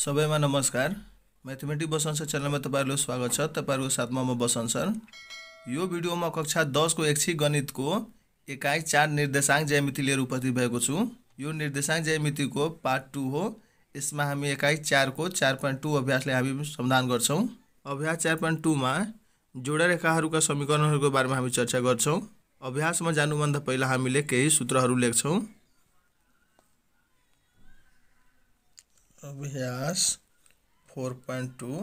सबैमा नमस्कार। मैथमेटिक्स बसन्त सर च्यानलमा तपाईहरुलाई स्वागत छ। तपाईहरुको साथमा म बसन्त सर। यो भिडियोमा कक्षा 10 को ऐच्छिक गणितको एकाइ 4 निर्देशांक ज्यामिति लिएर उपस्थित भएको छु। यो निर्देशांक ज्यामितिको पार्ट 2 हो। यसमा हामी एकाइ 4 को 4.2 अभ्यासलाई हामी समाधान गर्छौं। अभ्यास 4.2 मा जोडा रेखाहरूका समीकरणहरूको बारेमा हामी चर्चा गर्छौं। अभ्यासमा जानुभन्दा पहिला हामीले केही सूत्रहरू लेख्छौं। अभ्यास 4.2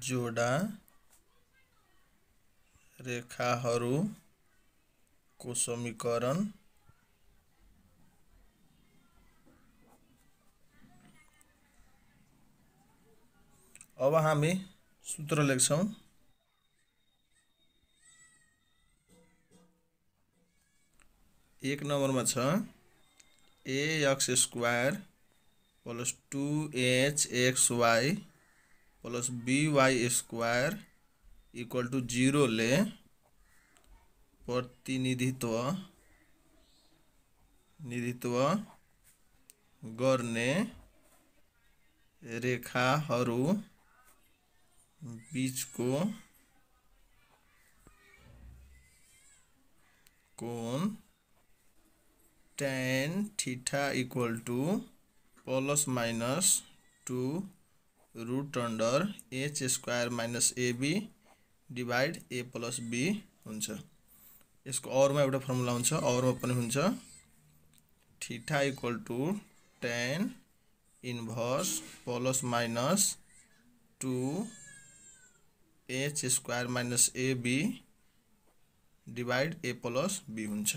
जोडा रेखाहरूको समीकरण अब हामी सूत्र लेख्छौं। एक नम्बरमा छ ax square plus 2hxy plus by square equal to 0 ले प्रतिनिधित्व गर्ने रेखाहरू बीचको कोण tan theta equal to plus minus 2 root under h square minus ab divide a plus b हुन्छ। यसको औरमा एउटा फर्मुला हुन्छ, औरमा पनि हुन्छ theta equal to tan inverse plus minus 2 h square minus ab divide a plus b हुन्छ।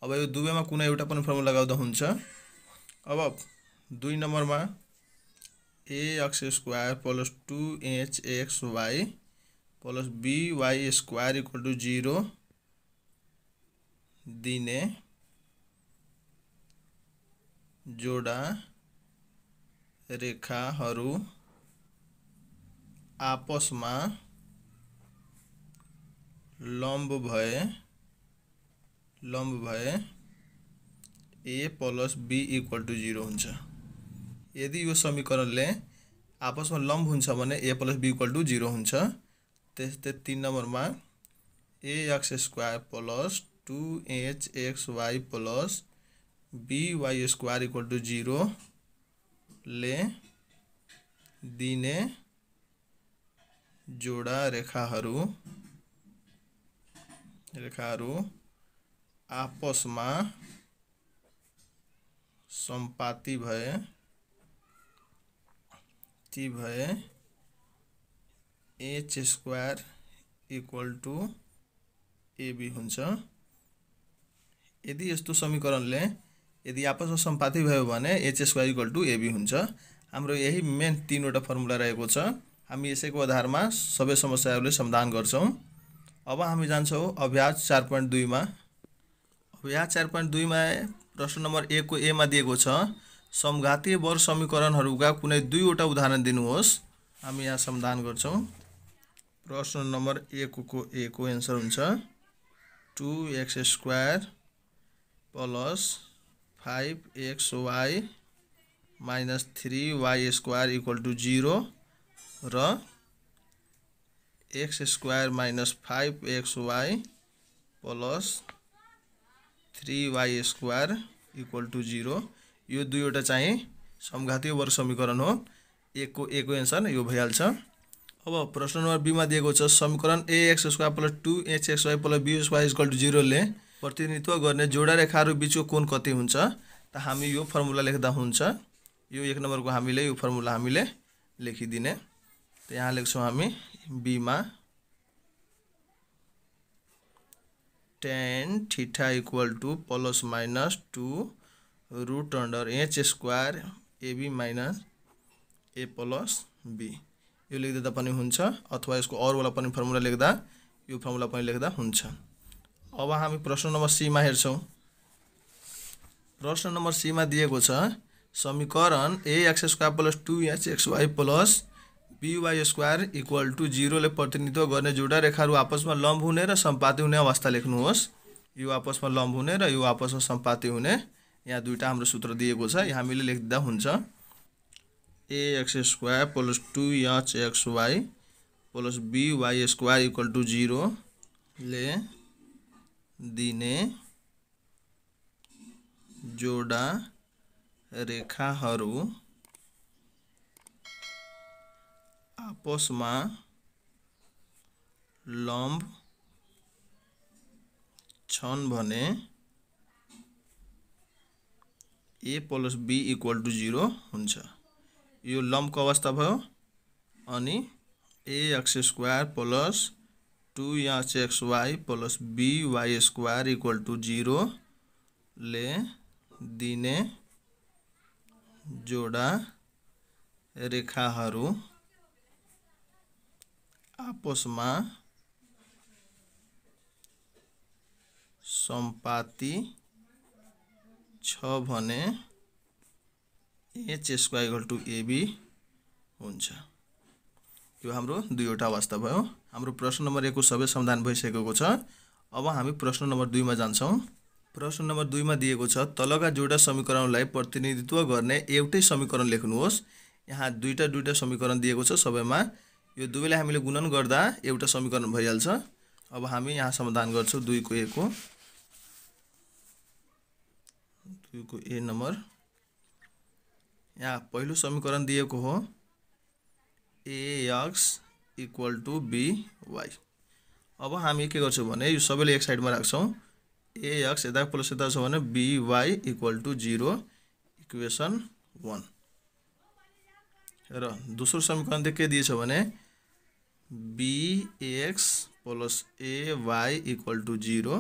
अब यो दुवैमा कुनै एउटा पनि फर्मुला लगाउँदा हुन्छ। अब 2 नम्बरमा ax square plus 2hxy plus by square equal to 0 दिने जोडा रेखाहरू आपसमा लम्ब भए a plus b equal to 0 हुन्छ। यदि यो समीकरणले आपसमा लम्ब हुन्छ भने a plus b equal to 0 हुन्छ। त्यस्तै 3 नम्बरमा ax square plus 2hxy plus by square equal to 0 ले दिने जोडा रेखाहरू आपसमा सम्पाती भए h square equal to ab हुन्छ। यदि यस्तो समीकरणले यदि आपसमा सम्पाती भयो भने h square equal to ab हुन्छ। हाम्रो यही मेन 3 वटा फर्मुला रहेको छ। हामी यसैको आधारमा सबै समस्याहरूले समाधान गर्छौं। अब हामी जान्छौं अभ्यास 4.2 मा। अभ्यास 4.2 मा प्रश्न नम्बर 1 को a मा दिएको छ समघातीय वर्ग समीकरणहरूका कुनै 2 वटा उदाहरण दिनुहोस्। हामी यहाँ समाधान गर्छौं। प्रश्न नम्बर 1 को a को आन्सर हुन्छ 2x square plus 5xy minus 3y square equal to 0 र x square minus 5xy plus 3y square equal to 0। यो दुईवटा चाहिँ समघातीय वर्ग समीकरण हो। एक को आन्सर यो भइहाल्छ। अब प्रश्न नम्बर b मा दिएको छ समीकरण ax square plus 2hxy plus b square equal to 0 ले प्रतिनिधित्व गर्ने जोडा रेखाहरू बीचको कोण कति हुन्छ। त हामी यो फर्मुला लेख्दा हुन्छ। यो 1 नम्बरको हामीले यो फर्मुला हामीले लेखिदिने। त यहाँ लेख्छौं हामी b मा tan theta equal to plus minus 2 root under h square ab minus a plus b यो लेख्दा पनि हुन्छ अथवा यसको और वाला पनि फर्मुला लेख्दा यो फर्मुला पनि लेख्दा हुन्छ। अब हामी प्रश्न नम्बर c मा हेर्छौं। प्रश्न नम्बर c मा दिएको छ समीकरण ax square plus 2hxy plus by square equal to 0 ले प्रतिनिधित्व गर्ने जोडा रेखाहरू आपसमा लम्ब हुने र सम्पाती हुने अवस्था लेख्नुहोस्। यो आपसमा लम्ब हुने र यो आपसमा सम्पाती हुने यहाँ दुईटा हाम्रो सूत्र दिएको छ, यहाँ हामीले लेख्दा हुन्छ ax² + 2hxy + by² = 0 ले दिने जोडा रेखाहरू आपसमा लम्ब छन् भने a + b = 0 हुन्छ। यो लम्बको अवस्था भयो। अनि ax² + 2hxy + by² = 0 ले दिने जोडा रेखाहरू आपसमा समपाती छ भने h² = ab हुन्छ। यो हाम्रो दुईवटा अवस्था भयो। हाम्रो प्रश्न नम्बर 1 को सबै समाधान भइसकेको छ। अब हामी प्रश्न नम्बर 2 मा जान्छौँ। प्रश्न नम्बर 2 मा दिएको छ तलका जोडा समीकरणलाई प्रतिनिधित्व गर्ने एउटै समीकरण लेख्नुहोस्। यहाँ दुईटा समीकरण दिएको छ सबैमा। यो दुवैलाई हामीले गुणन गर्दा एउटा समीकरण भइहाल्छ। अब हामी यहाँ समाधान गर्छौँ 2 को a को। 2 को a नम्बर। यहाँ पहिलो समीकरण दिएको हो ax = by। अब हामी के गर्छौँ भने यो सबैले एक साइडमा राख्छौँ। ax यता प्लस यता छ भने by = 0 इक्वेसन 1। र दोस्रो समीकरण के दिएछ भने bx + ay = 0।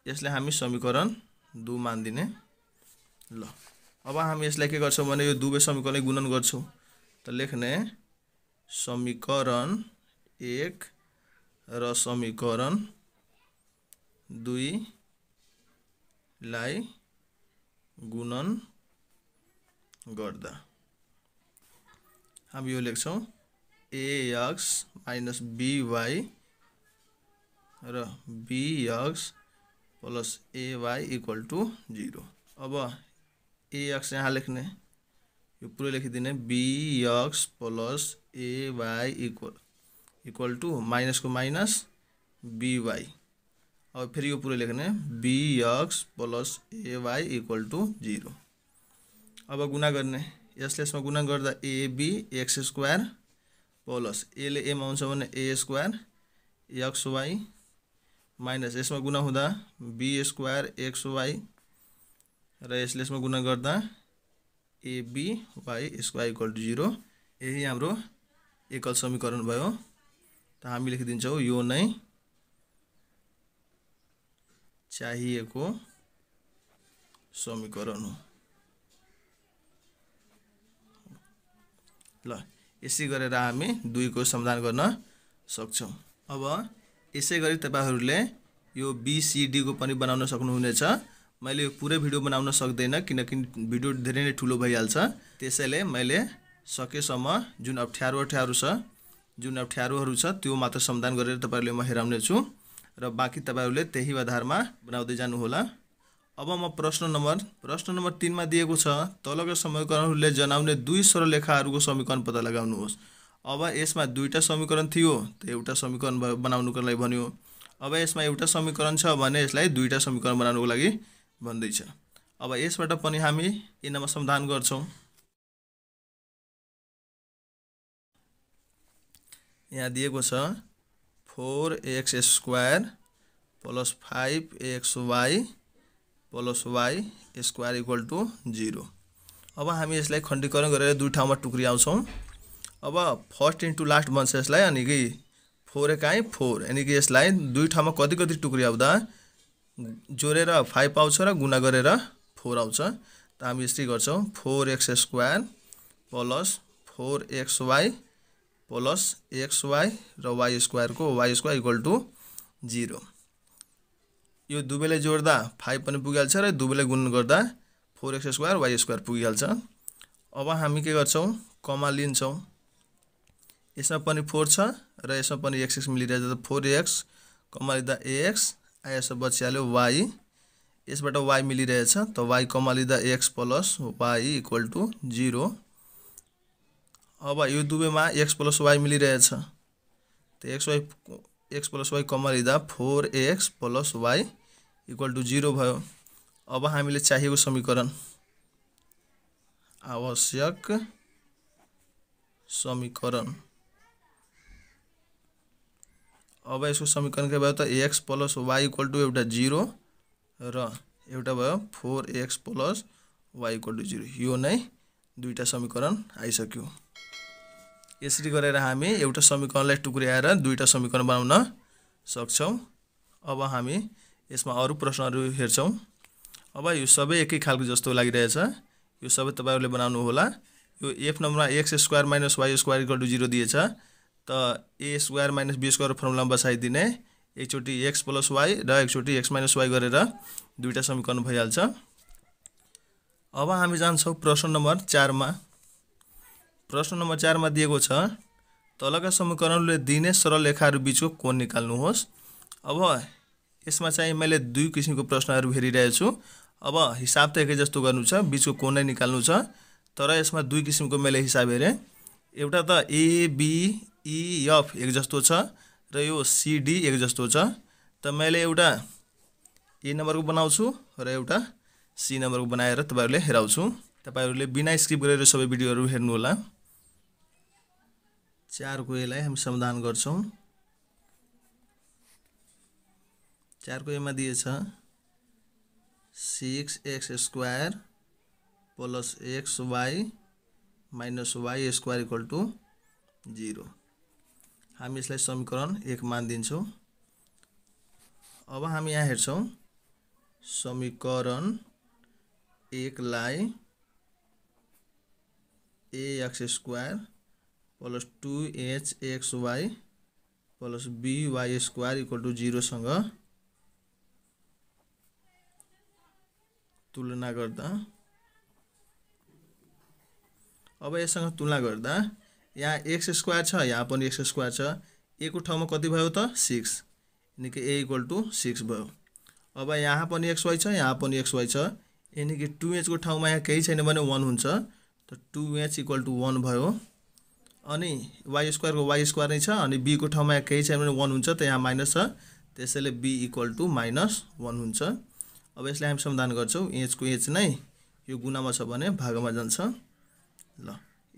यसलाई हामी समीकरण 2 मान्दिने। ल अब हामी यसलाई के गर्छौँ भने यो दुवै समीकरणलाई गुणन गर्छौँ। त लेख्ने समीकरण 1 र समीकरण 2 लाई गुणन गर्दा हामी यो लेख्छौँ ax - by र bx + ay = 0। अब ax यहाँ लेख्ने, यो पुरै लेखिदिने bx + ay = माइनस को माइनस by। अब फेरि यो पुरै लेख्ने bx + ay = 0। अब गुणा गर्ने, यसले यसमा गुणा गर्दा ab x² प्लस a ले a मा आउँछ भने a² xy माइनस यसमा गुणा हुँदा b² xy र यसले यसमा गुणा गर्दा aby² = 0। यही हाम्रो एकल समीकरण भयो। त हामी लेखिदिन्छौँ यो नै चाहिएको समीकरण हो। ल यसै गरेर हामी 2 को समाधान गर्न सक्छौँ। अब यसै गरी तपाईहरुले यो BCD को पनि बनाउन सक्नुहुनेछ। मैले यो पुरै भिडियो बनाउन सक्दैन किनकि भिडियो धेरै नै ठुलो भइहाल्छ। त्यसैले मैले सकेसम्म जुन अप्ठ्यारोहरू छ त्यो मात्र समाधान गरेर तपाईहरुले म हेराउने छु र बाँकी तपाईहरुले त्यही आधारमा बनाउँदै जानु होला। अब म प्रश्न नम्बर 3 मा दिएको छ तलका समीकरणहरूले जनाउने दुई सरल रेखाहरूको समीकरण पत्ता लगाउनुहोस्। अब यसमा दुईटा समीकरण थियो त एउटा समीकरण बनाउनुको लागि भन्यो। अब यसमा एउटा समीकरण छ भने यसलाई दुईटा समीकरण बनाउनुको लागि भन्दै छ। अब यसबाट पनि हामी एनमा समाधान गर्छौं। यहाँ दिएको छ 4x² + 5xy + y² = 0। अब हामी यसलाई खण्डीकरण गरेर दुई ठाउँमा टुक्रियाउँछौं। अब फर्स्ट इन्टु लास्ट भन्छ यसलाई, अनि कि 4 एकाइ 4, यानी कि यसलाई दुई ठाउँमा कति टुक्रियाउँदा जोडेर 5 आउँछ र गुणा गरेर 4 आउँछ। त हामी यसरी गर्छौं 4x² + 4xy + xy र y² को y² = 0। यो दुवैलाई जोड्दा 5 पनि पुगिहाल्छ र दुवैलाई गुणन गर्दा 4x² y² पुगिहाल्छ। अब हामी के गर्छौं कमा लिन्छौं। यसमा पनि 4 छ र यसमा पनि x मिलिरहेछ। 4x कमा लिँदा ax यसमा बचिहाल्यो y। यसबाट y मिलिरहेछ त y कमा लिँदा x plus y equal to 0। अब यो दुवैमा x प्लस y मिलिरहेछ त x प्लस y कमा लिँदा 4x plus y equal to 0 भयो। अब हामीले चाहिएको समीकरण आवश्यक समीकरण, अब यसको समीकरण के भयो त x plus y equal to एउटा 0 र एउटा भयो 4x plus y equal to 0। यो नै दुईटा समीकरण आइसक्यो। यसरी गरेर हामी एउटा समीकरणलाई टुक्र्याएर दुईटा समीकरण बनाउन सक्छौं। अब हामी यसमा अरु प्रश्नहरु हेर्छौं। अब यो सबै एकै खालको जस्तो लागिरहेछ, यो सबै तपाईहरुले बनाउनु होला। यो f नम्बरमा x square minus y square equal to 0 दिएछ त a square minus b square फर्मुलामा बसाइदिने, एकचोटी x प्लस y र एकचोटी x माइनस y गरेर दुईटा समीकरण भइहाल्छ। अब हामी जान्छौं प्रश्न नम्बर 4 मा। प्रश्न नम्बर 4 मा दिएको छ तलका समीकरणले दिने सरल रेखाहरु बीचको कोण निकाल्नुहोस्। अब यसमा चाहिँ मैले दुई किसिमको प्रश्नहरु हेरिरहेको छु। अब हिसाब त एकै जस्तो गर्नु छ, बीचको कोण नै निकाल्नु छ, तर यसमा दुई किसिमको मैले हिसाब हेरे। एउटा त a b e f एक जस्तो छ र यो c d एक जस्तो छ। त मैले एउटा a नम्बरको बनाउँछु र एउटा c नम्बरको बनाएर तपाईहरुले हेराउँछु। तपाईहरुले बिना स्किप गरेर सबै भिडियोहरु हेर्नु होला। 4 को एलाई हामी समाधान गर्छौं। 4 को एमा दिएछ 6x square plus xy minus y square equal to 0। हामी यसलाई समीकरण 1 मान दिन्छौं। अब हामी यहाँ हेर्छौं समीकरण 1 लाई ax square plus 2hxy plus by square equal to 0 सँग तुलना गर्दा, अब यससँग तुलना गर्दा यहाँ x स्क्वायर छ, यहाँ पनि x स्क्वायर छ। a को ठाउँमा कति भयो त 6, यानी कि a इक्वल टु 6 भयो। अब यहाँ पनि xy छ, यहाँ पनि xy छ, यानी कि 2h को ठाउँमा यहाँ केही छैन भने 1 हुन्छ, त 2h इक्वल टु 1 भयो। अनि y स्क्वायर को y स्क्वायर नै छ, अनि b को ठाउँमा यहाँ केही छैन भने 1 हुन्छ, त यहाँ माइनस छ, त्यसैले b इक्वल टु -1 हुन्छ। अब यसलाई हामी समाधान गर्छौं। h को h नै यो गुणामा छ भने भागमा जान्छ। ल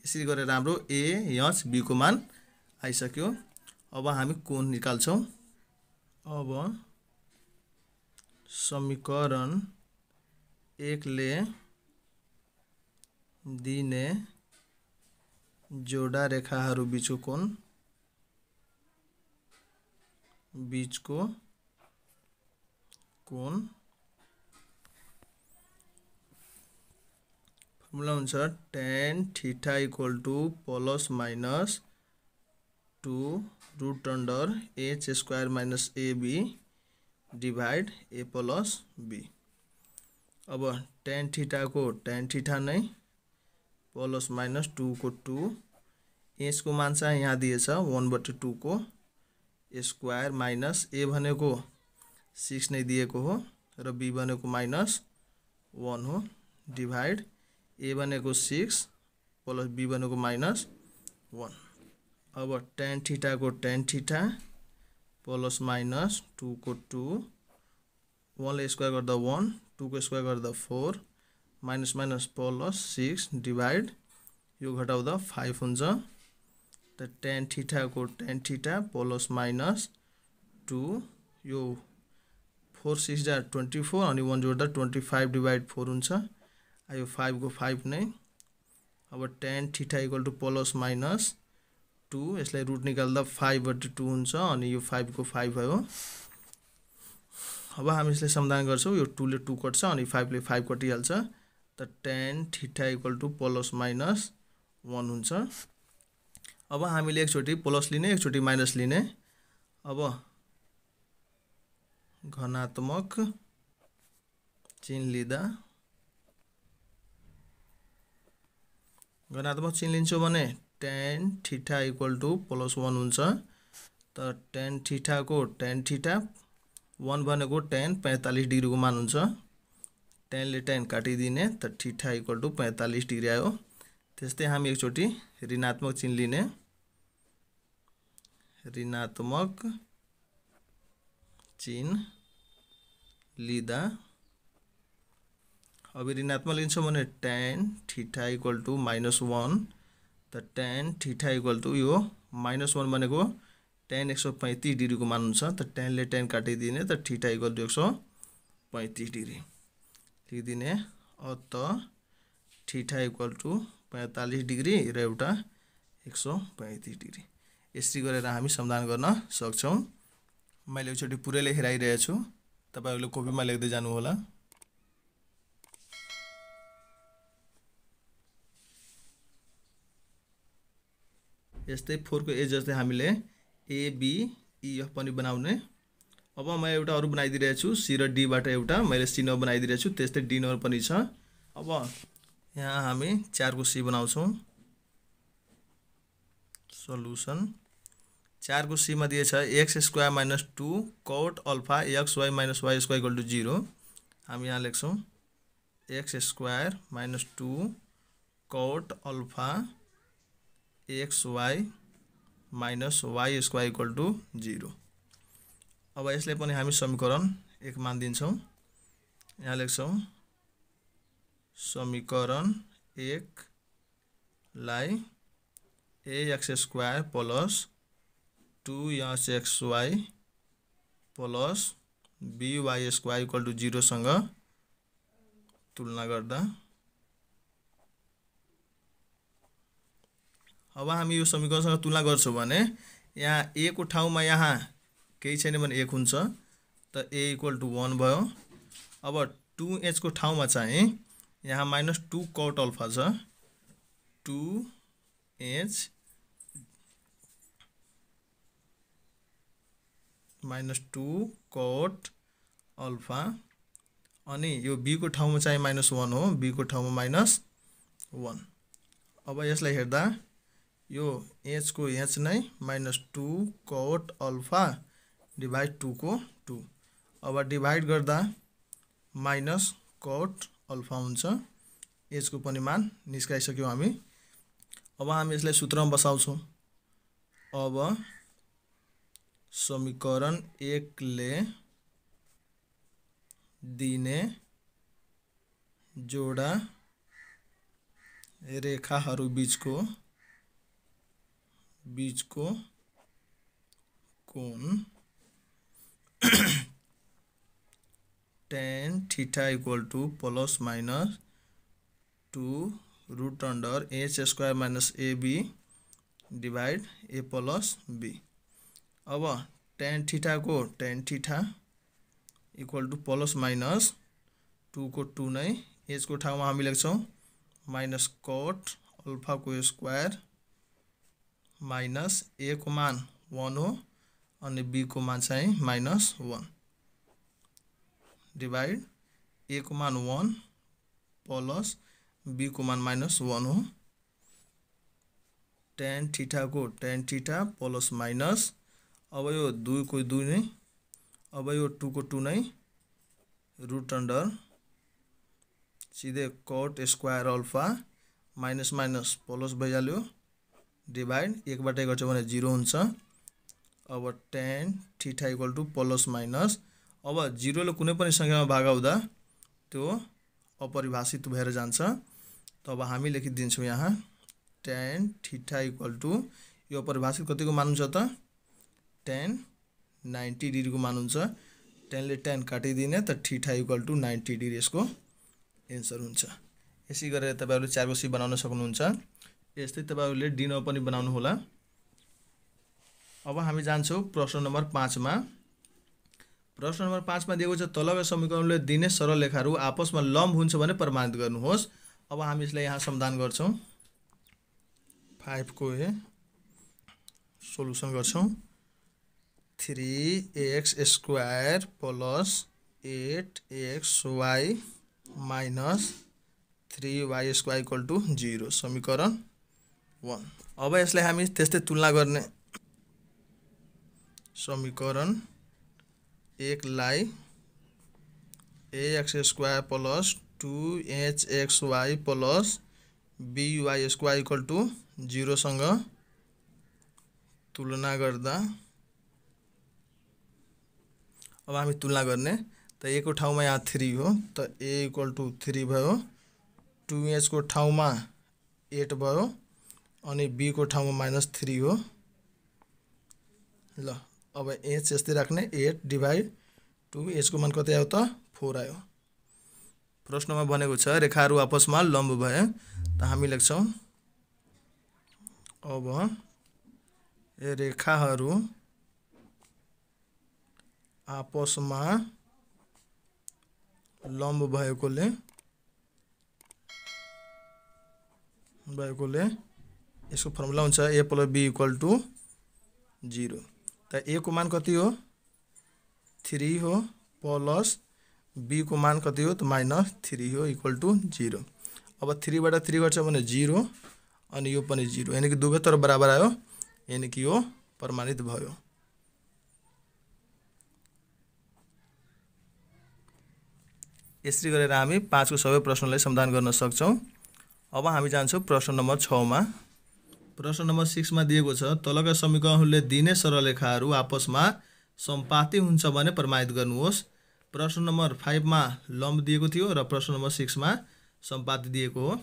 यसरी गरेर हाम्रो a h b को मान आइसक्यो। अब हामी कोण निकाल्छौं। अब समीकरण 1 ले दिने जोडा रेखाहरु बीचको कोण फर्मुला हुन्छ tan theta equal to plus minus 2 root under h square minus ab divide a plus b। अब tan थीटा को tan थीटा नै प्लस माइनस 2 को 2, h को मान चाहिँ यहाँ दिएछ 1/2 को स्क्वायर माइनस a भनेको 6 नै दिएको हो र b भनेको -1 हो डिवाइड a भनेको 6 प्लस b भनेको -1। अब tan थीटा को tan थीटा प्लस माइनस 2 को 2, 1 ले स्क्वायर गर्दा 1, 2 को स्क्वायर गर्दा 4, माइनस माइनस प्लस 6 डिवाइड यो घटाउँदा 5 हुन्छ। त tan थीटा को tan थीटा प्लस माइनस 2, यो 4 6 जा 24 अनि 1 जोड्दा 25 डिवाइड 4 हुन्छ। आयो 5 को 5 नै। अब tan theta equal to plus minus 2, यसलाई रुट निकाल्दा 5/2 हुन्छ, अनि यो 5 को 5 भयो। अब हामी यसलाई समाधान गर्छौं। यो 2 ले 2 कट्छ, अनि 5 ले 5 कटिहाल्छ, त tan theta equal to plus minus 1 हुन्छ। अब हामीले एकचोटी प्लस लिने, एकचोटी माइनस लिने। अब घनात्मक चिन्ह लिँदा, घनात्मक चिन्ह लिन्छौ भने tan theta equal to plus 1 हुन्छ। त tan थीटा को tan थीटा 1 भनेको tan 45 डिग्री को मान हुन्छ, 10 ले 10 काटिदिने त थीटा इक्वल टू 45 डिग्री आयो। त्यस्तै हामी एकचोटि ऋणात्मक चिन्ह लिने, ऋणात्मक चिन्ह लिँदा अब ऋणात्मक लिन्छौँ भने tan थीटा इक्वल टू -1 त tan थीटा इक्वल टू यो -1 भनेको tan 135 डिग्रीको मान हुन्छ। त tan ले 10 काटिदिने त थीटा इक्वल टू 135 डिग्री लिखिदिने। अत थीटा इक्वल टू 45 डिग्री र एउटा 135 डिग्री। यसरी गरेर हामी समाधान गर्न सक्छौँ। मैले एकचोटि पुरै लेखेर आइरहेको छु, तपाईहरुले कपीमा लेख्दै जानु होला। यस्तै 4 को एज जस्तै हामीले ए बी ई एफ पनि बनाउने। अब म एउटा अरु बनाइदिरहेको छु, सी र डी बाट एउटा मैले सी नम्बर बनाइदिरहेको छु, त्यस्तै डी नम्बर पनि छ। अब यहाँ हामी 4 को सी बनाउँछौँ। सल्युसन 4 को सी मा दिएछ x² - 2 cot alpha xy - y² = 0। हामी यहाँ लेख्छौँ x² - 2 cot alpha xy - y² = 0। अब यसले पनि हामी समीकरण 1 मान दिन्छौँ। यहाँ लेख्छौँ समीकरण 1 लाई ax² + 2xy + by² = 0 सँग तुलना गर्दा अब हामी यो समीकरणसँग तुलना गर्छौं भने यहाँ a को ठाउँमा यहाँ केही छैन भने 1 हुन्छ, त a = 1 भयो। अब 2h को ठाउँमा चाहिँ यहाँ -2 cot अल्फा छ, 2h -2 cot अल्फा, अनि यो b को ठाउँमा चाहिँ -1 हो, b को ठाउँमा -1। अब यसलाई हेर्दा यो h को h नै -2 cot अल्फा डिवाइड 2 को 2। अब डिवाइड गर्दा माइनस cot अल्फा हुन्छ। h को पनि मान निस्काइसक्यौं हामी। अब हामी यसलाई सूत्रमा बसाउँछौं। अब समीकरण 1 ले दिने जोडा रेखाहरू बीचको कोण tan theta equal to +-2 √h² - ab divide a + b। अब tan थीटा को tan थीटा इक्वल टू +-2 को 2 नै, h को ठाउँमा हामी लेख्छौं -cot अल्फा को स्क्वायर माइनस a को मान 1 हो अनि b को मान चाहिँ -1 डिवाइड a को मान 1 प्लस b को मान -1 हो। tan थीटा को tan थीटा प्लस माइनस, अब यो 2 को 2 नै, अब यो 2 को 2 नै, रूट अंडर सीधे cot square alpha minus minus plus भइहाल्यो डिवाइड 1 बाट गर्छ भने 0 हुन्छ। अब tan थीटा इक्वल टू +-, अब 0 ले कुनै पनि संख्यामा भागाउँदा त्यो अपरिभाषित भएर जान्छ। तब हामी लेखिदिन्छौं यहाँ tan थीटा इक्वल टू यो अपरिभाषित कतिको मान हुन्छ त tan 90 डिग्री को मान हुन्छ। 10 ले 10 काटिदिने त थीटा इक्वल टू 90 डिग्री यसको एन्सर हुन्छ। यसै गरेर तपाईहरुले 4 को सी बनाउन सक्नुहुन्छ। यस्तै तपाईहरुले डी नम्बर पनि बनाउनु होला। अब हामी जान्छौं प्रश्न नम्बर 5 मा। प्रश्न नम्बर 5 मा दिएको छ तलका समीकरणले दिने सरल रेखाहरू आपसमा लम्ब हुन्छ भने प्रमाणित गर्नुहोस्। अब हामी यसलाई यहाँ समाधान गर्छौं। 5 को ए सोलुसन गर्छौं। 3x² + 8xy - 3y² = 0 समीकरण 1। अब यसलाई हामी त्यस्तै तुलना गर्ने। समीकरण 1 लाई ax square plus 2hxy plus by square equal to 0 सँग तुलना गर्दा अब हामी तुलना गर्ने त a को ठाउँमा यहाँ 3 हो त a इक्वल टू 3 भयो 2h को ठाउँमा 8 भयो अनि b को ठाउँमा -3 हो। ल अब h यस्तै राख्ने 8 डिभाइड 2 h को मान कति आयो त 4 आयो। प्रश्नमा भनेको छ रेखाहरू आपसमा लम्ब भए त हामी लेख्छौं अब रेखाहरू आपसमा लम्ब भएकोले यसको फर्मुला हुन्छ a + b = 0 त a को मान कति हो 3 हो प्लस b को मान कति हो त -3 हो इक्वल टू 0। अब 3 बाट 3 घट्छ भने 0 अनि यो पनि 0 यानी कि दुवैतिर बराबर आयो यानी कि यो प्रमाणित भयो। यसरी गरेर हामी 5 को सबै प्रश्नलाई समाधान गर्न सक्छौं। अब हामी जान्छौं प्रश्न नम्बर 6 मा। प्रश्न नम्बर 6 मा दिएको छ तलका समीकरणहरूले दिने सरलरेखाहरू आपसमा समानुपाती हुन्छ भने प्रमाणित गर्नुहोस्। प्रश्न नम्बर 5 मा लम्ब दिएको थियो र प्रश्न नम्बर 6 मा समानुपाती दिएको हो।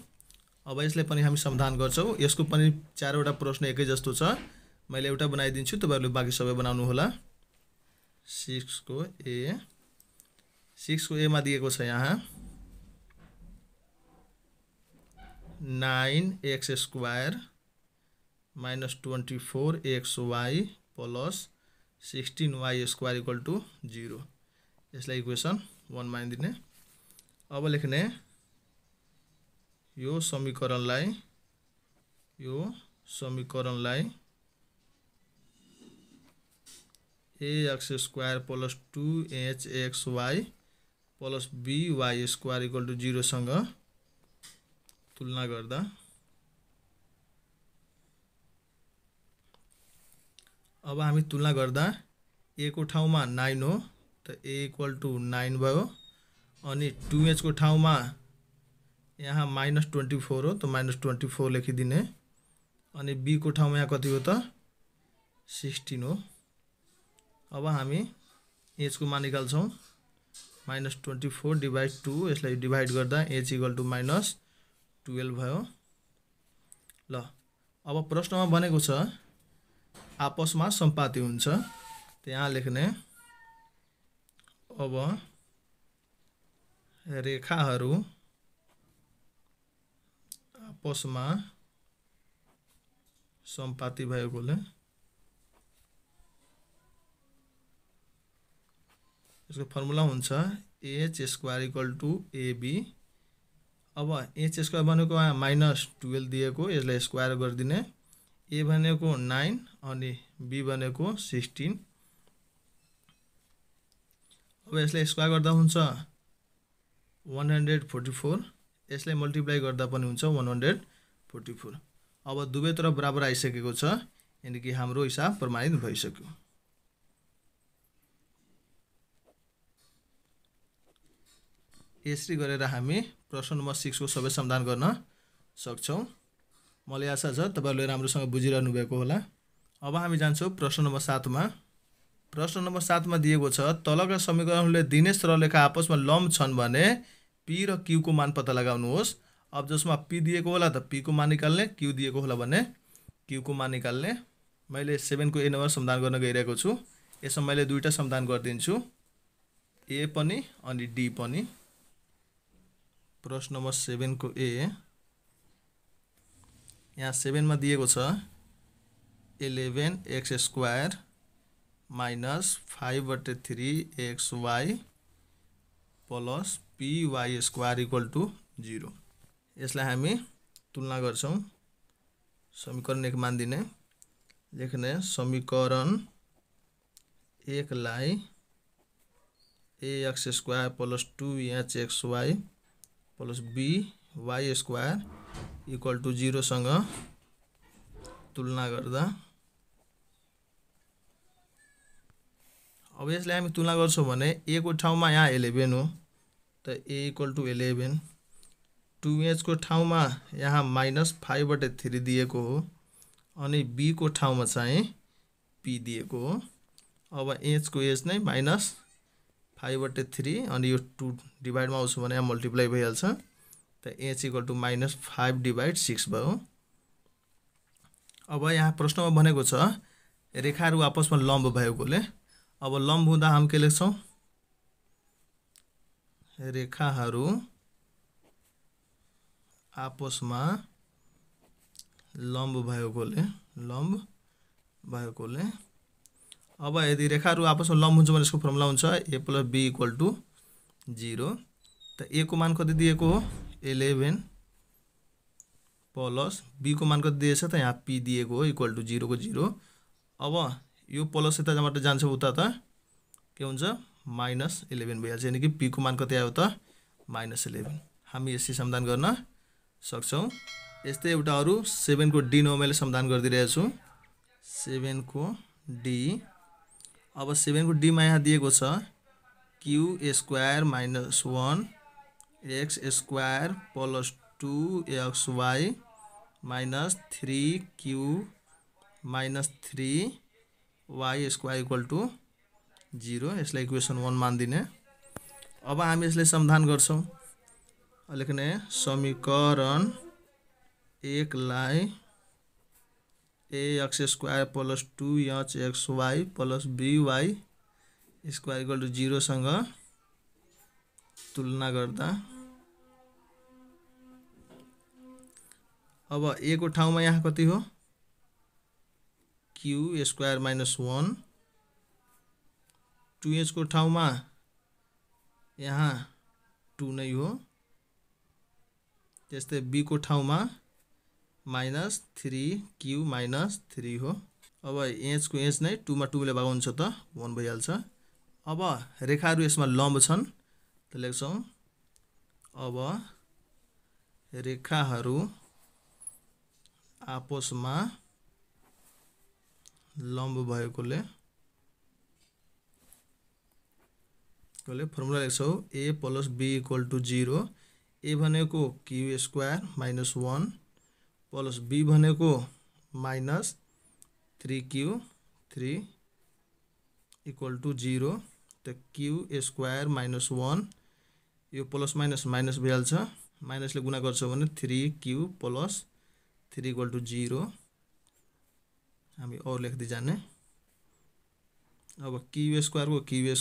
अब यसलाई पनि हामी समाधान गर्छौं। यसको पनि 4 वटा प्रश्न एकै जस्तो छ। मैले एउटा बनाइदिन्छु तपाईहरुले बाँकी सबै बनाउनु होला। 6 को a मा दिएको छ यहाँ 9x square -24xy plus 16y square equal to 0। यसलाई इक्वेसन 1 मानिदिने। अब लेख्ने यो समीकरणलाई ax square plus 2hxy plus by square equal to 0 सँग तुलना गर्दा अब हामी तुलना गर्दा a को ठाउँमा 9 हो त a इक्वल टू 9 भयो अनि 2h को ठाउँमा यहाँ -24 हो त -24 लेखिदिने अनि b को ठाउँमा यहाँ कति हो त 16 हो। अब हामी h को मान निकाल्छौं -24 डिवाइड 2 यसलाई डिवाइड गर्दा h इक्वल टू -12 भयो। ल अब प्रश्नमा भनेको छ आपसमा समानुपाती हुन्छ त यहाँ लेख्ने अब रेखाहरू आपसमा समानुपाती भएकोले यसको फर्मुला हुन्छ h square equal to ab। अब h स्क्वायर भनेको -12 दिएको यसलाई स्क्वायर गरिदिने a भनेको 9 अनि b भनेको 16। अब यसलाई स्क्वायर गर्दा हुन्छ 144 यसलाई मल्टिप्लाई गर्दा पनि हुन्छ 144। अब दुवैतिर बराबर आइसकेको छ यानी कि हाम्रो हिसाब प्रमाणित भइसक्यो। यसरी गरेर हामी प्रश्न नम्बर 6 को सबै समाधान गर्न सक्छौं। मलाई आशा छ तपाईहरुले राम्रोसँग बुझिरहनु भएको होला। अब हामी जान्छौं प्रश्न नम्बर 7 मा। प्रश्न नम्बर 7 मा दिएको छ तलका समीकरणहरूले दिने सरलरेखा आपसमा लम्ब छन् भने p र q को मान पत्ता लगाउनुहोस्। अब जसमा p दिएको होला त p को मान निकाल्ने q दिएको होला भने q को मान निकाल्ने। मैले 7 को a नम्बर समाधान गर्न गइरहेको छु। यसमा मैले दुईटा समाधान गर्दिन्छु a पनि अनि d पनि। प्रश्न नम्बर 7 को a यहाँ 7 मा दिएको छ 11x square -5/3xy plus py square equal to 0। यसलाई हामी तुलना गर्छौं। समीकरण 1 मान दिने लेख्ने समीकरण 1 लाई ax square plus 2hxy plus by square equal to 0 सँग तुलना गर्दा अब यसलाई हामी तुलना गर्छौं भने a को ठाउँमा यहाँ 11 हो त a इक्वल टु 11। 2h को ठाउँमा यहाँ -5/3 दिएको हो अनि b को ठाउँमा चाहिँ p दिएको हो। अब h को h नै -5/3 अनि यो 2 डिभाइडमा आउँछ भने यहाँ मल्टिप्लाई भइहाल्छ। त h इक्वल टु -5/6 भयो। अब यहाँ प्रश्नमा भनेको छ रेखाहरू आपसमा लम्ब भएकोले, अब लम्ब हुँदा हामी के लेख्छौँ? रेखाहरू आपसमा लम्ब भएकोले अब यदि रेखाहरू आपसमा लम्ब हुन्छ भने यसको फर्मुला हुन्छ a + b = 0। त a को मान कति दिएको हो? 11 प्लस b को मान कति दिएछ त यहाँ p दिएको हो इक्वल टु 0 को 0। अब यो प्लस यताबाट जान्छ उता त के हुन्छ? -11 भइहाल्छ, यानि कि p को मान कति आयो त? -11। हामी यसरी समाधान गर्न सक्छौँ। यस्तै एउटा अरू 7 को d मैले समाधान गरिदिरहेको छु। 7 को d, अब 7 को d मा यहाँ दिएको छ q² - 1 x² + 2xy - 3q - 3y² = 0। यसलाई इक्वेसन 1 मान्दिने। अब हामी यसलाई समाधान गर्छौँ। लेख्ने समीकरण 1 लाई ax² + 2hxy + by² = 0 सँग तुलना गर्दा अब a को ठाउँमा यहाँ कति हो? q² - 1। 2h को ठाउँमा यहाँ 2 नै हो। त्यस्तै b को ठाउँमा -3q - 3 हो। अब h को h नै 2 मा 2 ले भाग हुन्छ त 1 भइहाल्छ। अब रेखाहरू यसमा लम्ब छन् त लेख्छौँ अब रेखाहरू आपसमा लम्ब भएकोले फर्मुला लेख्छौँ a + b = 0। a भनेको q² - 1 प्लस b भनेको -3q 3 = 0। त q² - 1 यो प्लस माइनस माइनस भइहाल्छ, माइनसले गुणा गर्छ भने 3q + 3 = 0। हामी और लेख्दै जाने। अब q² को q²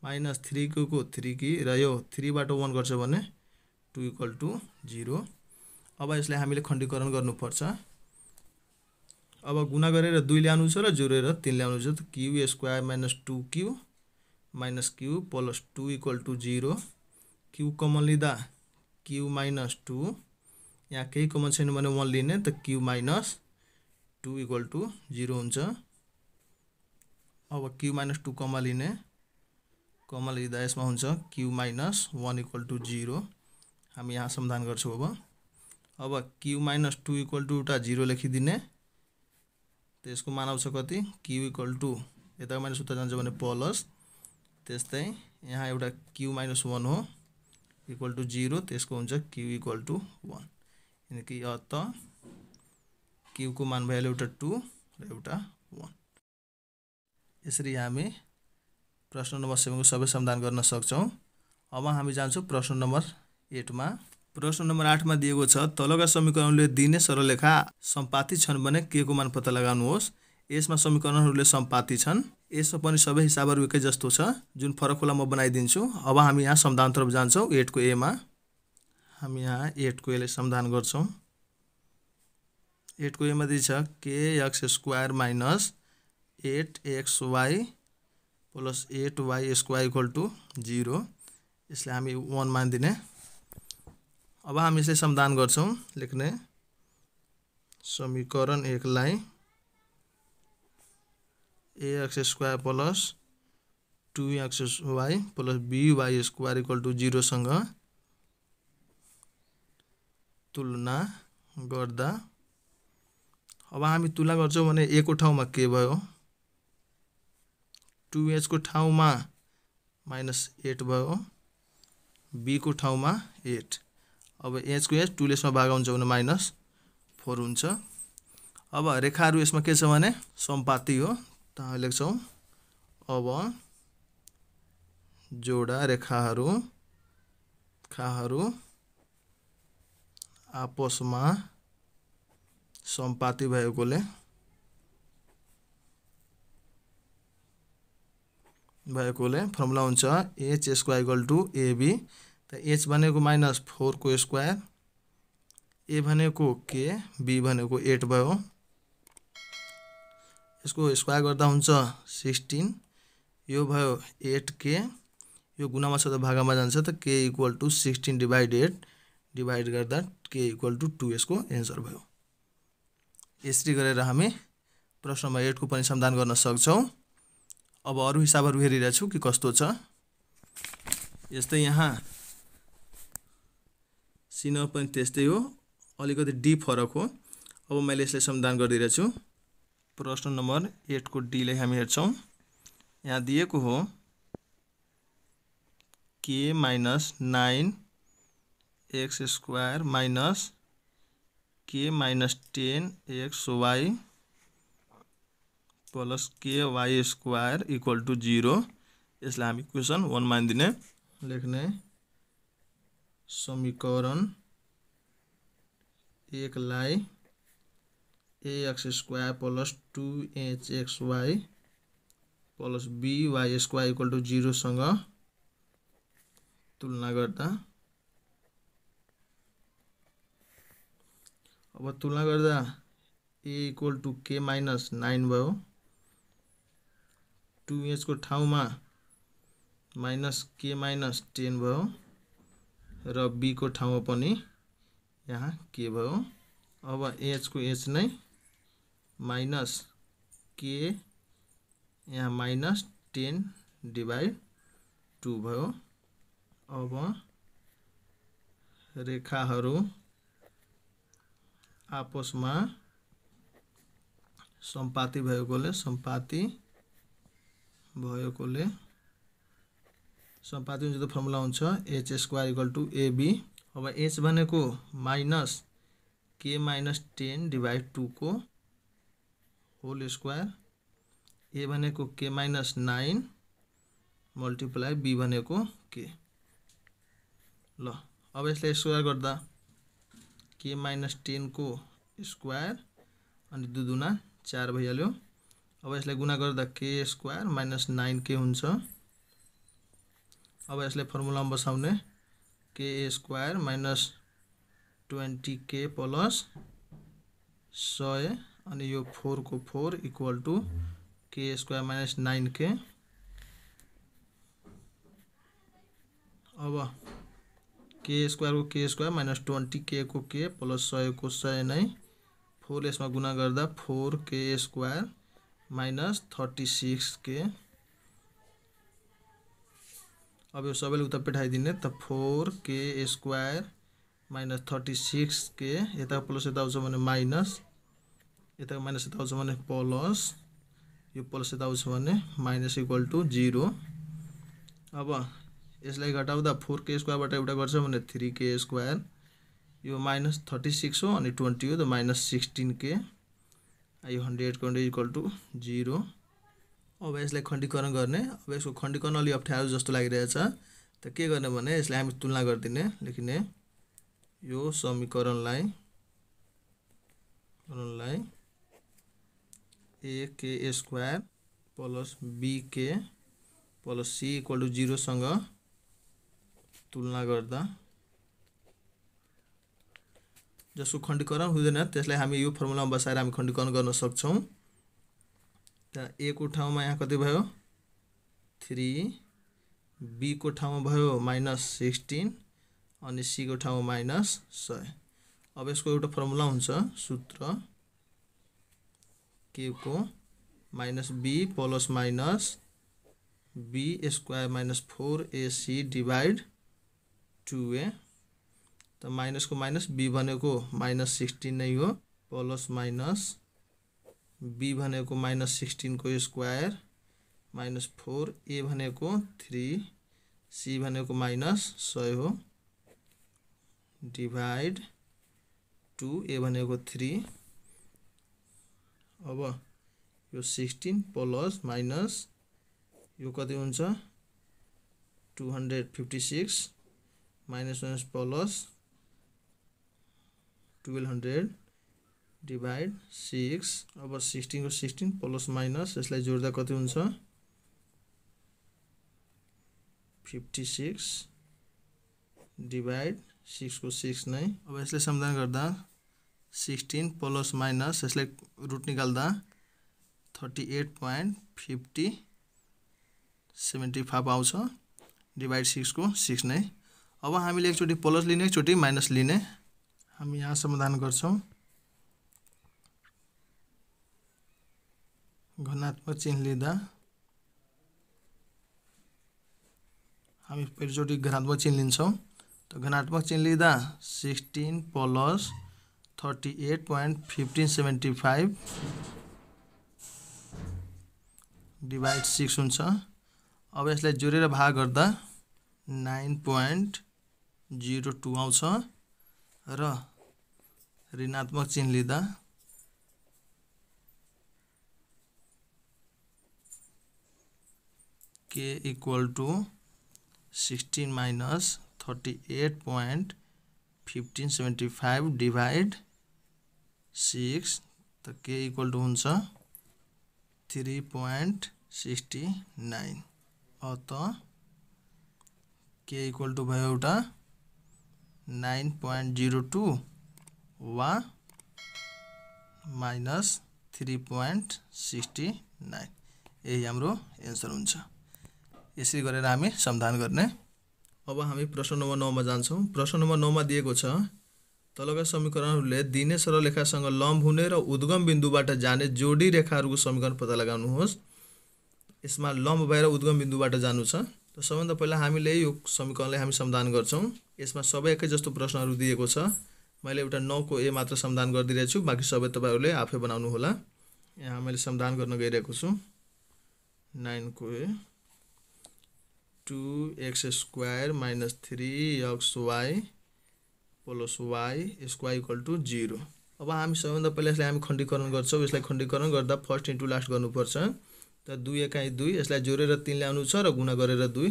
-3q को 3q र यो 3 बाट 1 गर्छ भने 2 = 0। अब यसलाई हामीले खण्डीकरण गर्नुपर्छ। अब गुणा गरेर 2 ल्याउनु छ र जोडेर 3 ल्याउनु छ। त q² - 2q - q + 2 = 0। q common लिँदा q - 2, यहाँ केही कमन छैन भने 1 लिने, त q - 2 = 0 हुन्छ। अब q - 2 कमन लिने, कमन लिँदा यसमा हुन्छ q - 1 = 0। हामी यहाँ समाधान गर्छौँ। अब q - 2 = 0 लेखिदिने। त यसको मान आउँछ कति? q = यता माइनस उता जान्छ भने प्लस, त्यस्तै यहाँ एउटा q - 1 हो इक्वल टु 0, त्यसको हुन्छ q = 1। यानि कि अत q को मान भइहाल्यो एउटा 2 र एउटा 1। यसरी हामी प्रश्न नम्बर 7 को सबै समाधान गर्न सक्छौँ। अब हामी जान्छौँ प्रश्न नम्बर 8 मा। प्रश्न नम्बर 8 मा दिएको छ तलका समीकरणले दिने सरलरेखा समपाती छन् भने के को मान पत्ता लगाउनुहोस्। यसमा समीकरणहरूले समपाती छन्। यसमा पनि सबै हिसाबहरू एकै जस्तो छ। जुन फरक होला म बनाइदिन्छु। अब हामी यहाँ समाधान तर्फ जान्छौँ 8 को a मा। हामी यहाँ 8 को a लाई समाधान गर्छौँ। 8 को a मा दिन्छ kx² - 8xy + 8y² = 0। यसलाई हामी 1 मान्दिने। अब हामी यसलाई समाधान गर्छौँ। लेख्ने समीकरण 1 लाई ax² + 2xy + by² = 0 सँग तुलना गर्दा, अब हामी तुलना गर्छौँ भने a को ठाउँमा के भयो, 2h को ठाउँमा -8 भयो, बी को ठाउँमा 8। अब एच को एच 2 ले यसमा भागाउँछ भने -4 हुन्छ। अब रेखाहरू यसमा के छ भने समपाती हो, त हामी लेख्छौँ अब जोडा रेखाहरू आपसमा समपाती भएकोले फर्मुला हुन्छ H square equal to AB. त एच भनेको -4 को स्क्वायर, ए भनेको के, बी भनेको 8 भयो। यसको स्क्वायर गर्दा हुन्छ 16, यो भयो 8k, यो गुणामा छ त भागामा जान्छ, त k equal to 16 divide 8 divide गर्दा k इक्वल टू 2 यसको एन्सर भयो। यसरी गरेर हामी प्रश्न नम्बर 8 को पनि समाधान गर्न सक्छौँ। अब अरू हिसाबहरू हेरिरहेको छु कि कस्तो छ। यस्तै यहाँ सीमा पनि त्यस्तै हो, अलिकति डी फरक हो। अब मैले यसलाई समाधान गरिदिरहेको छु। प्रश्न नम्बर 8 को डी लाई हामी हेर्छौँ। यहाँ दिएको हो k - 9 x square minus k - 10 xy प्लस ky स्क्वायर इक्वल टू 0। यसलाई हामी क्वेसन 1 मानिदिने, लेख्ने समीकरण 1 लाई ax square plus 2hxy plus by square equal to 0 सँग तुलना गर्दा, अब तुलना गर्दा a इक्वल टू k - 9 भयो, 2h को ठाउँमा -k - 10 भयो र b को ठाउँमा पनि यहाँ k भयो। अब h को h नै -k यहाँ -10 डिवाइड 2 भयो। अब रेखाहरू आपसमा समपाती भएकोले समपाती हुन्छ त फर्मुला हुन्छ H square equal to AB. अब एच भनेको -k - 10 डिवाइड 2 को होल स्क्वायर, ए भनेको k - 9 मल्टिप्लाई बी भनेको k। ल अब यसलाई स्क्वायर गर्दा k - 10 को स्क्वायर अनि 2 दुना 4 भइहाल्यो। अब यसलाई गुणा गर्दा k स्क्वायर -9k हुन्छ। अब यसलाई फर्मुलामा बसाउने k स्क्वायर -20k प्लस 100 अनि यो 4 को 4 equal two k square -9k। अब k स्क्वायर को k स्क्वायर -20k को k प्लस 100 को 100 नै 4 यसमा गुणा गर्दा 4k स्क्वायर -36k। अब यो सबैले उता पठाइदिने, त 4k स्क्वायर -36k यता प्लस यता आउँछ भने माइनस, यता माइनस यता आउँछ भने प्लस, यो प्लस यता आउँछ भने माइनस इक्वल टू 0। अब यसलाई घटाउँदा 4k स्क्वायरबाट एउटा गर्छ भने 3k स्क्वायर, यो -36 हो अनि 20 हो त -16k, यो 100 को 100 इक्वल टू 0। अब यसलाई खण्डीकरण गर्ने। अब यसको खण्डीकरण अलि अप्ठ्यारो जस्तो लागिरहेछ, त के गर्ने भने यसलाई हामी तुलना गरिदिने, लेख्ने यो समीकरणलाई ak square plus bk plus c equal to 0 सँग तुलना गर्दा जसको खण्डीकरण हुँदैन त्यसलाई हामी यो फर्मुलामा बसाएर हामी खण्डीकरण गर्न सक्छौँ। त a को ठाउँमा यहाँ कति भयो 3, b को ठाउँमा भयो -16 अनि c को ठाउँमा -100। अब यसको एउटा फर्मुला हुन्छ सूत्र k को -b plus b square -4ac divide 2a। त माइनस को माइनस b भनेको -16 नै हो, प्लस b भनेको -16 को स्क्वायर -4 a भनेको 3 सी भनेको -100 हो डिभाइड 2 ए भनेको 3 अब यो 16 प्लस माइनस यो कति हुन्छ 256 माइनस प्लस 1200 डिभाइड 6 अब 16 को 16 प्लस माइनस यसलाई जोड्दा कति हुन्छ 56 डिभाइड 6 को 6 नै अब यसले समाधान गर्दा 16 प्लस माइनस यसलाई रुट निकाल्दा 38.5075 आउँछ डिभाइड 6 को 6 नै अब हामीले एकचोटी प्लस लिने एकचोटी माइनस लिने हामी यहाँ समाधान गर्छौं घनात्मक चिन्ह लिँदा हामी पहिलोचोटी घनात्मक चिन्ह लिन्छौं तो घनात्मक चिन्ह लिँदा 16 प्लस 38.1575 डिभाइड 6 हुन्छ अब यसलाई जोडेर भाग गर्दा 9.02 आउँछ र ऋणात्मक चिन्ह लिँदा k equal to 16 minus 38.1575 divide 6 तो k equal to हुन्छ 3.69 अत k equal to भयो एउटा 9.02 वा minus 3.69 यही हाम्रो एन्सर हुन्छ यसरी गरेर हामी समाधान गर्ने अब हामी प्रश्न नम्बर 9 मा जान्छौं प्रश्न नम्बर 9 मा दिएको छ तलका समीकरणहरूले दिने सरल रेखासँग लम्ब हुने र उद्गम बिन्दुबाट जाने जोडी रेखाहरूको समीकरण पत्ता लगाउनुहोस् यसमा लम्ब भएर उद्गम बिन्दुबाट जानु छ त सबैभन्दा पहिला हामीले यो समीकरणलाई हामी समाधान गर्छौं यसमा सबै एकै जस्तो प्रश्नहरू दिएको छ मैले एउटा 9 को ए मात्र समाधान गर्दिरहेको छु बाकी सबै तपाईहरुले आफै बनाउनु होला यहाँ मैले समाधान गर्न गइरहेको छु 9 को ए 2x square minus 3xy plus y square equal to 0 अब हामी सबैभन्दा पहिला यसलाई हामी खण्डीकरण गर्छौं यसलाई खण्डीकरण गर्दा फर्स्ट इन्टु लास्ट गर्नुपर्छ त 2 एकाइ 2 यसलाई जोडेर 3 ल्याउनु छ र गुणा गरेर 2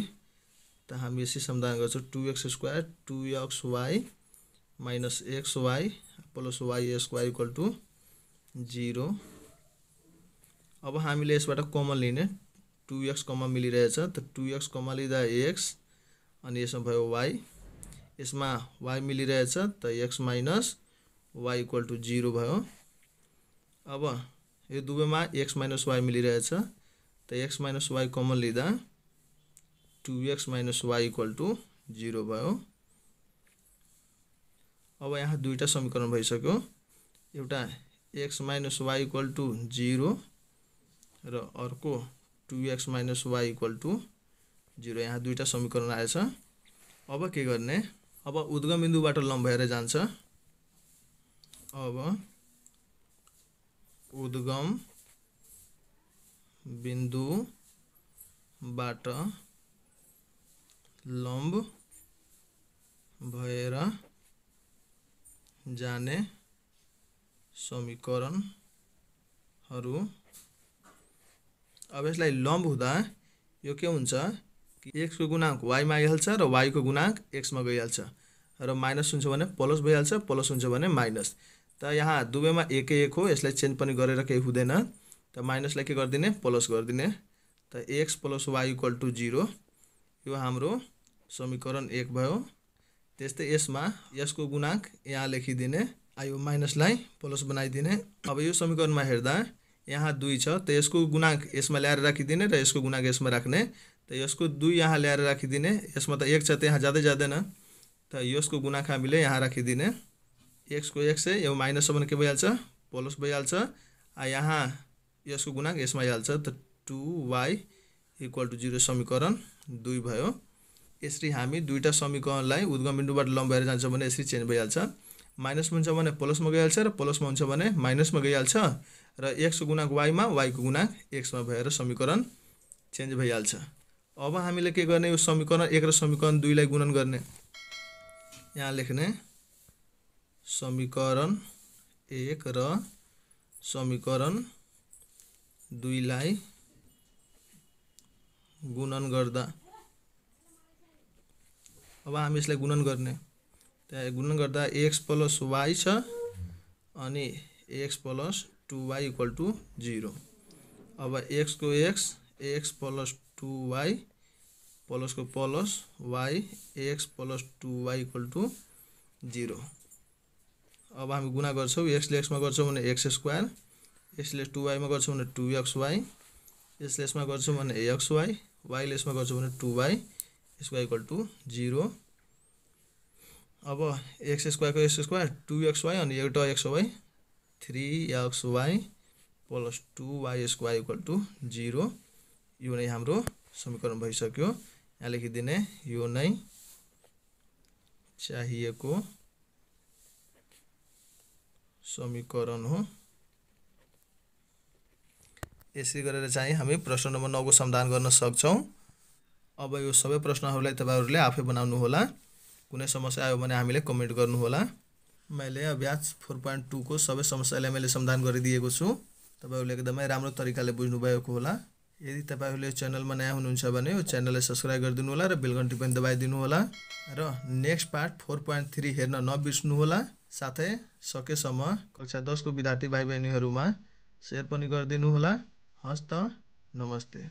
त हामी यसरी समाधान गर्छौं 2x square 2xy minus xy plus y square equal to 0 अब हामीले यसबाट कमन लिने 2x कमन मिलिरहेछ त 2x कमन लिँदा x अनि यसमा भयो y यसमा y मिलिरहेछ त x minus y equal to 0 भयो अब यो दुवैमा x minus y मिलिरहेछ त x minus y कमन लिँदा 2x minus y equal to 0 भयो अब यहाँ दुईटा समीकरण भइसक्यो एउटा x minus y equal to 0 र अर्को 2x minus y equal to 0 यहाँ दुईटा समीकरण आएछ अब के गर्ने अब उद्गम बिन्दुबाट लम्ब भएर जान्छ अब उद्गम बिन्दुबाट लम्ब भएर जाने समीकरणहरु अब यसलाई लम्ब हुँदा यो के हुन्छ कि x को गुणांक y मा आइहाल्छ र y को गुणांक x मा गइहाल्छ र माइनस हुन्छ भने प्लस भइहाल्छ प्लस हुन्छ भने माइनस त यहाँ दुवैमा एकै एक हो यसलाई चेन्ज पनि गरेर केही हुँदैन त माइनसलाई के गर्दिने प्लस गर्दिने त x + y = 0 यो हाम्रो समीकरण 1 भयो त्यस्तै यसमा s को गुणांक यहाँ लेखिदिने आयो माइनसलाई प्लस बनाइदिने अब यो समीकरणमा हेर्दा यहाँ 2 छ त यसको गुणांक यसमा ल्याएर राखिदिने र यसको गुणांक यसमा राख्ने त यसको 2 यहाँ ल्याएर राखिदिने यसमा त 1 छ त यहाँ जादै जादैन त यसको गुणांक हामीले यहाँ राखिदिने x को x है यो माइनस भने के भइहाल्छ प्लस भइहाल्छ आ यहाँ यसको गुणांक यसमा आइहाल्छ त 2y = 0 समीकरण 2 भयो यसरी हामी दुईटा समीकरणलाई उद्गम बिन्दुबाट लम्ब भएर जान्छ भने यसरी चेन्ज भइहाल्छ माइनस हुन्छ भने प्लसमा गइहाल्छ र प्लसमा हुन्छ भने माइनसमा गइहाल्छ र x को गुणांक y मा y को गुणांक x मा भएर समीकरण चेन्ज भइहाल्छ अब हामीले के गर्ने, यो समीकरण 1 र समीकरण 2 लाई गुणन गर्ने। यहाँ लेख्ने समीकरण 1 र समीकरण 2 लाई गुणन गर्दा, अब हामी यसलाई गुणन गर्ने। त्यहाँ गुणन गर्दा x + y छ अनि x + 2y = 0। अब x को x, x + 2y प्लस को प्लस y, x + 2y = 0। अब हामी गुणा गर्छौं, x ले x मा गर्छौं भने x², x ले 2y मा गर्छौं भने 2xy, x ले यसमा गर्छौं भने axy, y ले यसमा गर्छौं भने 2y, यसको = 0। अब x² को x² 2xy अनि एउटा xy 3xy + 2y² = 0। यो नै हाम्रो समीकरण भइसक्यो। यहाँ लेखिदिने यो नै चाहिएको समीकरण हो। यसरी गरेर चाहिँ हामी प्रश्न नम्बर 9 को समाधान गर्न सक्छौं। अब यो सबै प्रश्नहरूलाई तपाईहरुले आफै बनाउनु होला। कुनै समस्या आयो भने हामीले कमेन्ट गर्नु होला। मैले अभ्यास 4.2 को सबै समस्यालाई मैले समाधान गरिदिएको छु। तपाईहरुले एकदमै राम्रो तरिकाले बुझ्नु भएको होला। यदि तपाईहरुले च्यानलमा नयाँ हुनुहुन्छ भने यो च्यानललाई सब्स्क्राइब गरिदिनु होला र बेल घण्टी पनि दबाइदिनु होला र नेक्स्ट पार्ट 4.3 हेर्न नबिर्सनु होला। साथै सकेसम्म कक्षा 10 को विद्यार्थी भाइ बहिनीहरुमा शेयर पनि गरिदिनु होला। हस्त नमस्ते।